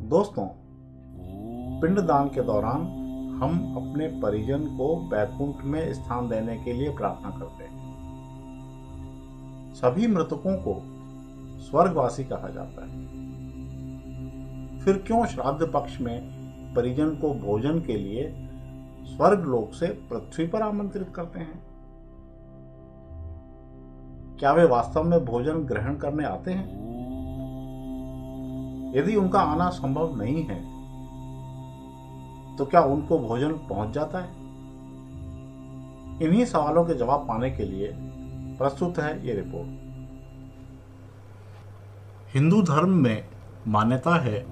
दोस्तों, पिंडदान के दौरान हम अपने परिजन को वैकुंठ में स्थान देने के लिए प्रार्थना करते हैं। सभी मृतकों को स्वर्गवासी कहा जाता है। फिर क्यों श्राद्ध पक्ष में परिजन को भोजन के लिए स्वर्ग लोक से पृथ्वी पर आमंत्रित करते हैं? क्या वे वास्तव में भोजन ग्रहण करने आते हैं? यदि उनका आना संभव नहीं है तो क्या उनको भोजन पहुंच जाता है? इन्हीं सवालों के जवाब पाने के लिए प्रस्तुत है ये रिपोर्ट। हिंदू धर्म में मान्यता है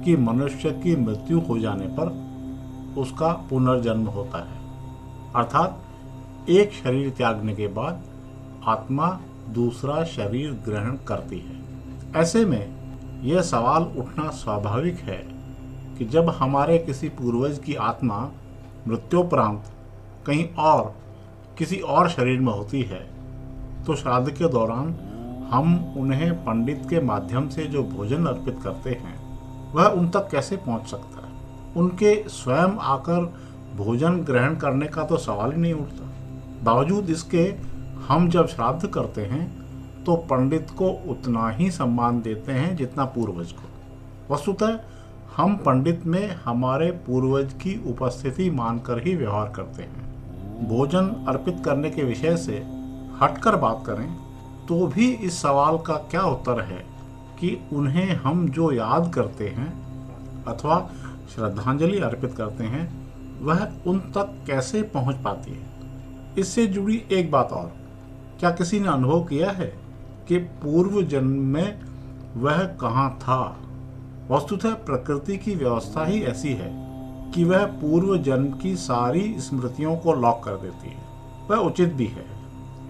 कि मनुष्य की मृत्यु हो जाने पर उसका पुनर्जन्म होता है, अर्थात एक शरीर त्यागने के बाद आत्मा दूसरा शरीर ग्रहण करती है। ऐसे में यह सवाल उठना स्वाभाविक है कि जब हमारे किसी पूर्वज की आत्मा मृत्योपरांत कहीं और किसी और शरीर में होती है तो श्राद्ध के दौरान हम उन्हें पंडित के माध्यम से जो भोजन अर्पित करते हैं वह उन तक कैसे पहुंच सकता है? उनके स्वयं आकर भोजन ग्रहण करने का तो सवाल ही नहीं उठता। बावजूद इसके हम जब श्राद्ध करते हैं तो पंडित को उतना ही सम्मान देते हैं जितना पूर्वज को। वस्तुतः हम पंडित में हमारे पूर्वज की उपस्थिति मानकर ही व्यवहार करते हैं। भोजन अर्पित करने के विषय से हटकर बात करें तो भी इस सवाल का क्या उत्तर है कि उन्हें हम जो याद करते हैं अथवा श्रद्धांजलि अर्पित करते हैं वह उन तक कैसे पहुंच पाती है? इससे जुड़ी एक बात और, क्या किसी ने अनुभव किया है कि पूर्व जन्म में वह कहाँ था? वस्तुतः प्रकृति की व्यवस्था ही ऐसी है कि वह पूर्व जन्म की सारी स्मृतियों को लॉक कर देती है। वह उचित भी है,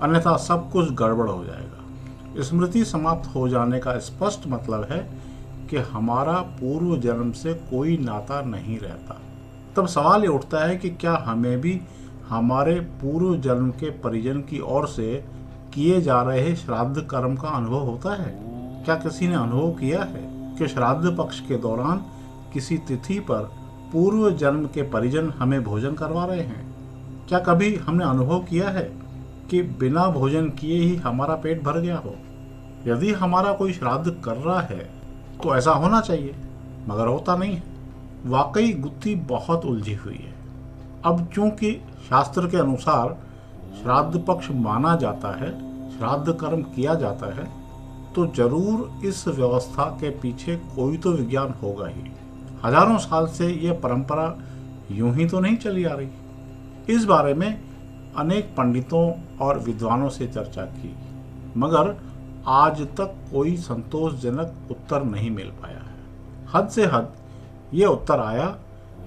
अन्यथा सब कुछ गड़बड़ हो जाएगा। स्मृति समाप्त हो जाने का स्पष्ट मतलब है कि हमारा पूर्व जन्म से कोई नाता नहीं रहता। तब सवाल ये उठता है कि क्या हमें भी हमारे पूर्व जन्म के परिजन की ओर से किए जा रहे श्राद्ध कर्म का अनुभव होता है? क्या किसी ने अनुभव किया है कि श्राद्ध पक्ष के दौरान किसी तिथि पर पूर्व जन्म के परिजन हमें भोजन करवा रहे हैं? क्या कभी हमने अनुभव किया है कि बिना भोजन किए ही हमारा पेट भर गया हो? यदि हमारा कोई श्राद्ध कर रहा है तो ऐसा होना चाहिए, मगर होता नहीं है। वाकई गुत्थी बहुत उलझी हुई है। अब चूंकि शास्त्र के अनुसार श्राद्ध पक्ष माना जाता है, श्राद्ध कर्म किया जाता है, तो जरूर इस व्यवस्था के पीछे कोई तो विज्ञान होगा ही। हजारों साल से यह परंपरा यूं ही तो नहीं चली आ रही। इस बारे में अनेक पंडितों और विद्वानों से चर्चा की, मगर आज तक कोई संतोषजनक उत्तर नहीं मिल पाया है। हद से हद ये उत्तर आया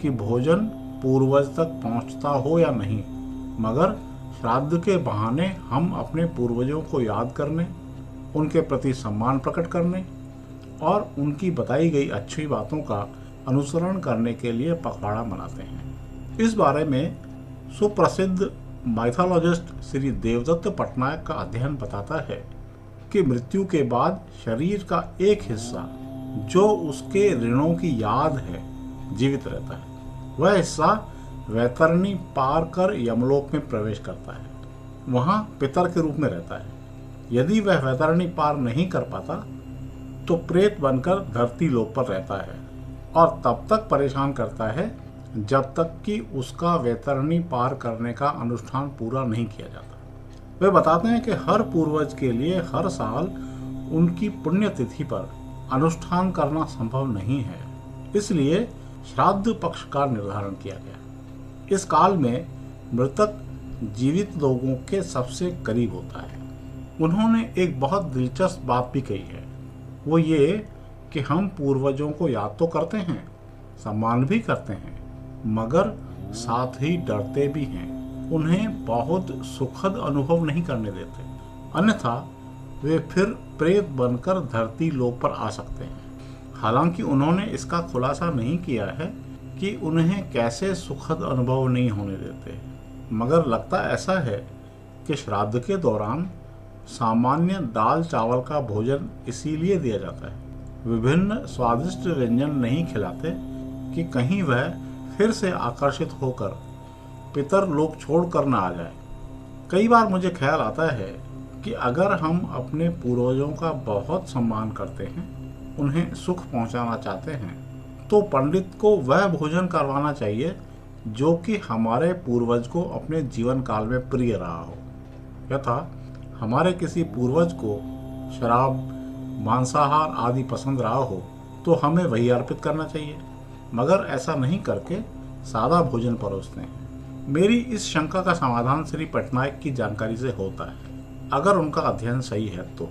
कि भोजन पूर्वज तक पहुंचता हो या नहीं, मगर श्राद्ध के बहाने हम अपने पूर्वजों को याद करने, उनके प्रति सम्मान प्रकट करने और उनकी बताई गई अच्छी बातों का अनुसरण करने के लिए पखवाड़ा मनाते हैं। इस बारे में सुप्रसिद्ध माइथोलॉजिस्ट श्री देवदत्त पटनायक का अध्ययन बताता है कि मृत्यु के बाद शरीर का एक हिस्सा जो उसके ऋणों की याद है जीवित रहता है। वह हिस्सा वैतरणी पार कर यमलोक में प्रवेश करता है, वहां पितर के रूप में रहता है। यदि वह वैतरणी पार नहीं कर पाता तो प्रेत बनकर धरती लोक पर रहता है और तब तक परेशान करता है जब तक कि उसका वैतरणी पार करने का अनुष्ठान पूरा नहीं किया जाता। वे बताते हैं कि हर पूर्वज के लिए हर साल उनकी पुण्यतिथि पर अनुष्ठान करना संभव नहीं है, इसलिए श्राद्ध पक्ष का निर्धारण किया गया। इस काल में मृतक जीवित लोगों के सबसे करीब होता है। उन्होंने एक बहुत दिलचस्प बात भी कही है, वो ये कि हम पूर्वजों को याद तो करते हैं, सम्मान भी करते हैं, मगर साथ ही डरते भी हैं। उन्हें बहुत सुखद अनुभव नहीं करने देते, अन्यथा वे फिर प्रेत बनकर धरती लोक पर आ सकते हैं। हालांकि उन्होंने इसका खुलासा नहीं किया है कि उन्हें कैसे सुखद अनुभव नहीं होने देते। मगर लगता ऐसा है कि श्राद्ध के दौरान सामान्य दाल चावल का भोजन इसीलिए दिया जाता है, विभिन्न स्वादिष्ट व्यंजन नहीं खिलाते कि कहीं वह फिर से आकर्षित होकर पितर लोक छोड़ कर न आ जाए। कई बार मुझे ख्याल आता है कि अगर हम अपने पूर्वजों का बहुत सम्मान करते हैं, उन्हें सुख पहुंचाना चाहते हैं, तो पंडित को वह भोजन करवाना चाहिए जो कि हमारे पूर्वज को अपने जीवन काल में प्रिय रहा हो। यथा हमारे किसी पूर्वज को शराब, मांसाहार आदि पसंद रहा हो तो हमें वही अर्पित करना चाहिए, मगर ऐसा नहीं करके सादा भोजन परोसते हैं। मेरी इस शंका का समाधान श्री पटनायक की जानकारी से होता है, अगर उनका अध्ययन सही है तो।